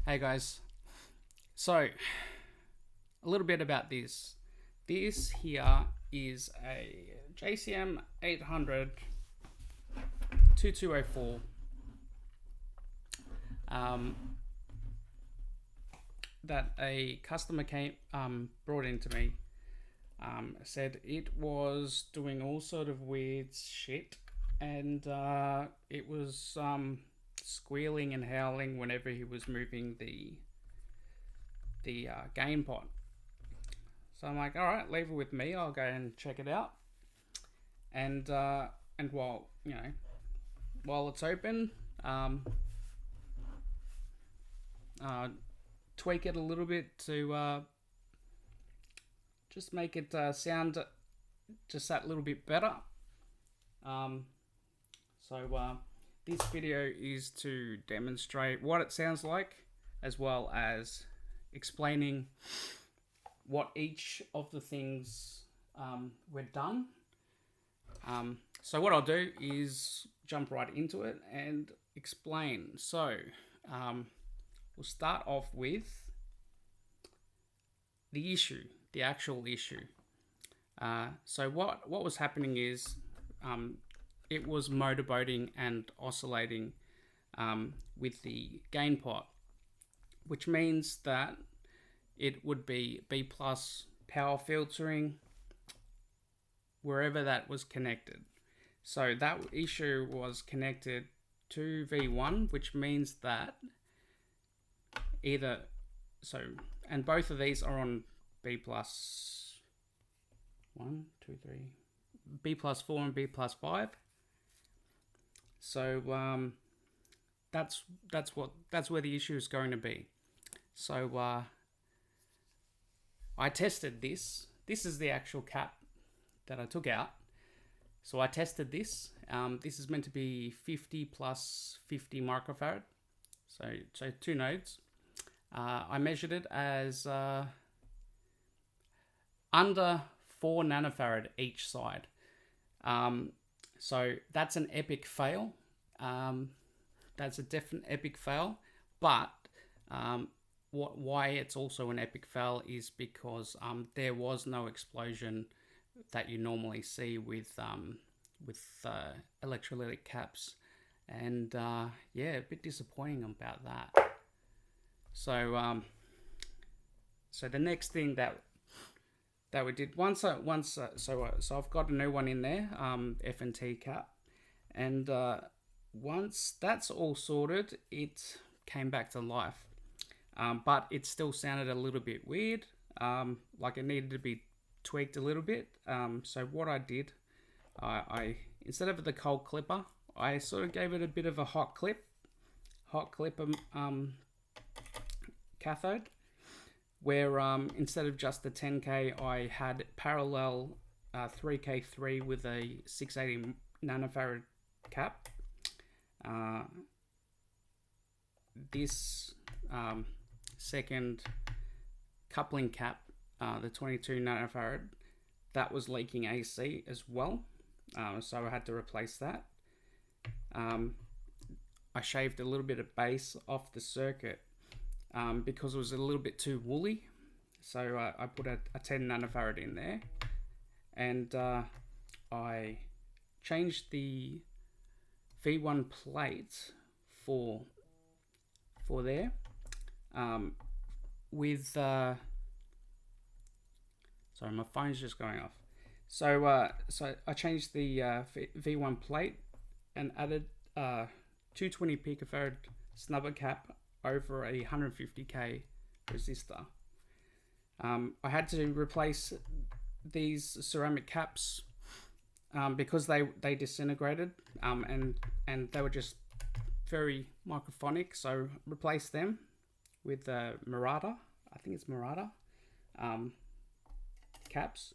Hey guys, so a little bit about this. This here is a JCM 800 2204 that a customer brought into me. Said it was doing all sort of weird shit, and it was squealing and howling whenever he was moving the gain pot. So I'm like, all right, leave it with me. I'll go and check it out. And while while it's open, tweak it a little bit to just make it sound just that little bit better. So this video is to demonstrate what it sounds like, as well as explaining what each of the things we're done. So what I'll do is jump right into it and explain. So we'll start off with the issue, the actual issue. So what was happening is it was motorboating and oscillating with the gain pot, which means that it would be B plus power filtering wherever that was connected. So that issue was connected to V1, which means that and both of these are on B plus 1, 2, 3, B plus 4 and B plus 5. So that's where the issue is going to be. So I tested this. This is the actual cap that I took out. So I tested this. This is meant to be 50 plus 50 microfarad. So 2 nodes. I measured it as under 4 nanofarad each side. So that's an epic fail. That's a definite epic fail. But why it's also an epic fail is because there was no explosion that you normally see with electrolytic caps, and yeah, a bit disappointing about that. So so the next thing that we did so I've got a new one in there, F&T cap, and once that's all sorted, it came back to life. But it still sounded a little bit weird, like it needed to be tweaked a little bit. So what I did, I instead of the cold clipper, I sort of gave it a bit of a hot clipper cathode, where instead of just the 10K, I had parallel 3K3 with a 680 nanofarad cap. This second coupling cap, the 22 nanofarad, that was leaking AC as well, so I had to replace that. I shaved a little bit of bass off the circuit because it was a little bit too woolly, so I put a 10 nanofarad in there, and I changed the V1 plate for there with sorry, my phone's just going off. So I changed the V1 plate and added 220 picofarad snubber cap over a 150k resistor. I had to replace these ceramic caps because they disintegrated, and they were just very microphonic, so replace them with Murata, I think it's Murata caps.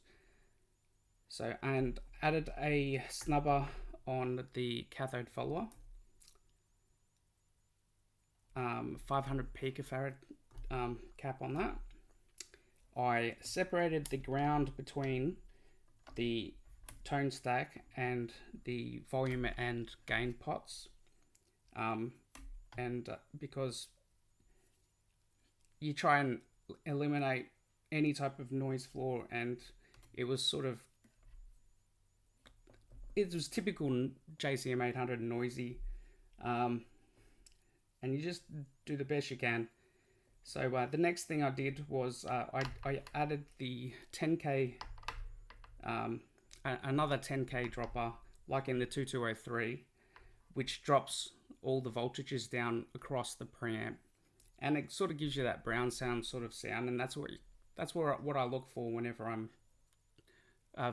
So, and added a snubber on the cathode follower, 500 picofarad cap on that. I separated the ground between the tone stack and the volume and gain pots, and because you try and eliminate any type of noise floor, and it was typical JCM 800 noisy, and you just do the best you can. So the next thing I did was I added the 10K, another 10K dropper, like in the 2203, which drops all the voltages down across the preamp, and it sort of gives you that brown sound sort of sound, and that's what I look for whenever I'm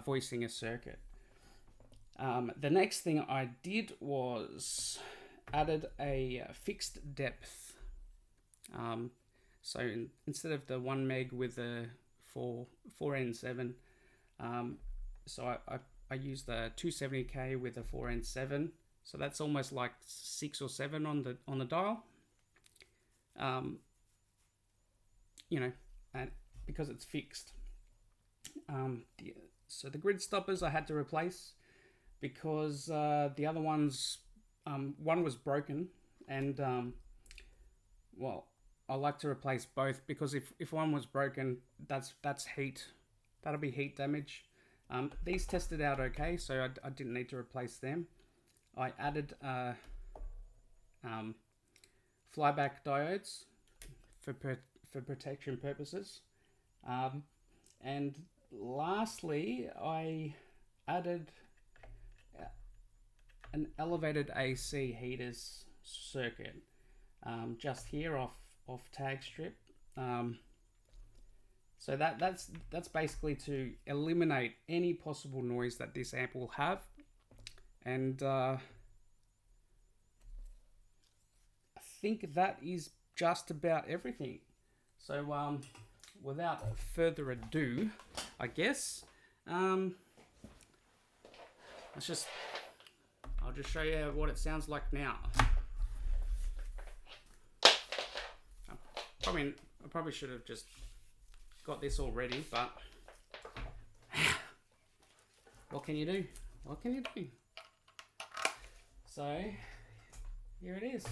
voicing a circuit. The next thing I did was added a fixed depth. So instead of the 1 meg with the 4N7, so I used the 270K with the 4N7. So that's almost like 6 or 7 on the dial. You know, and because it's fixed. So the grid stoppers I had to replace because the other ones, one was broken, and well, I like to replace both, because if one was broken, that's heat. That'll be heat damage. These tested out okay, so I didn't need to replace them. I added flyback diodes for protection purposes, and lastly, I added an elevated AC heaters circuit just here off tag strip. So that's basically to eliminate any possible noise that this amp will have, and I think that is just about everything. So without further ado, I guess I'll just show you what it sounds like now. I probably should have just got this all ready, but what can you do? What can you do? So here it is.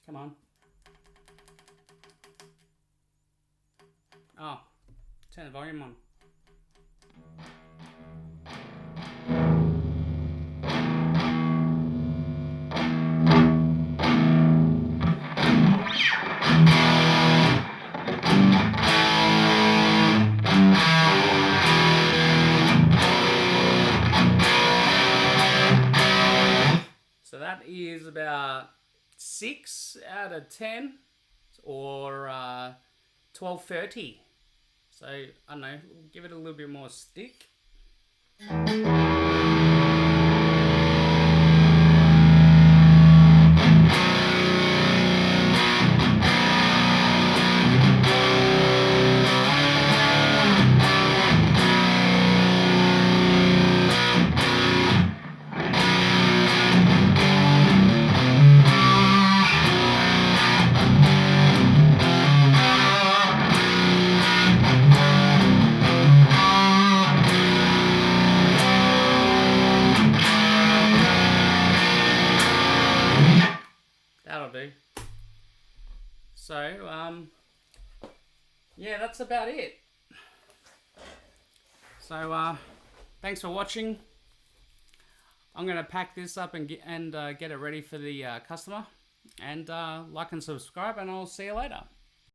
Come on. Oh, turn the volume on. So that is about 6 out of 10, or 1230. So I don't know, give it a little bit more stick. That'll do. So, yeah, that's about it. So, thanks for watching. I'm going to pack this up and get it ready for the customer. And like and subscribe, and I'll see you later.